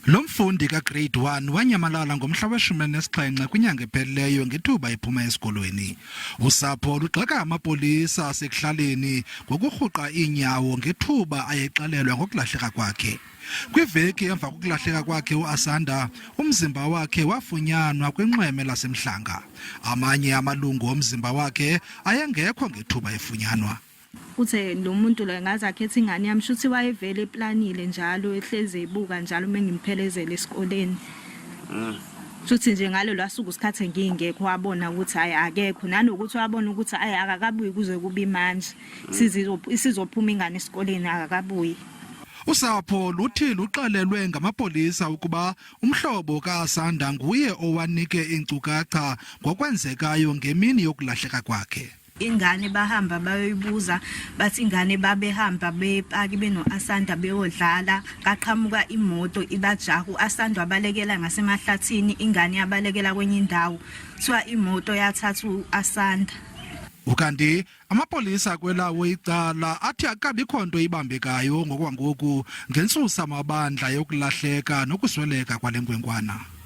Lo mfundi ka-grade 1 wanyamalala ngomhla we-17 kwinyanga ephelileyo ngethuba ephuma esikolweni. Usapho lugxeka amapolisa asekuhlaleni ngokurhuqa iinyawo ngethuba ayexelelwa ngokulahleka kwakhe. Kweveki emva kokulahleka kwakhe uAsanda, umzimba wakhe wafunyanwa kunxweme laseMhlanga. Amanye amalungu omzimba wakhe ayengekho ngethuba efunyanwa. Uthe lo muntu lo ngazakhetha ingane yami shuthi wayevele eplanile njalo ehleze ebuka njalo mengimphelekezele esikoleni. Shuthi nje ngalo lwasuku isikhathe ngingekho wabona ukuthi hayi akekho nanokuthi wabona ukuthi hayi akakabuyi kuze kube manje isizophuma ingane esikoleni akakabuyi. Usapho luthi luqalelwe ngamapolisa ukuba umhlobo kaAsanda nguye owanike inkcukacha ngokwenzekayo ngemini yokulahleka kwakhe. Ingane bahamba bayoyibuza bathi ingane babehamba bepaki benoAsanda beyodlala kaqhamuka imoto ibajaha uAsanda wabalekela ngasemahlathini ingane yabalekela kwenye indawo kuthiwa imoto yathatha uAsanda. Ukanti amapolisa kwelawo icala athi akabikho nto ibambekayo ngokwangoku ngensusa amabandla yokulahleka nokusweleka kwalenkwenkwana.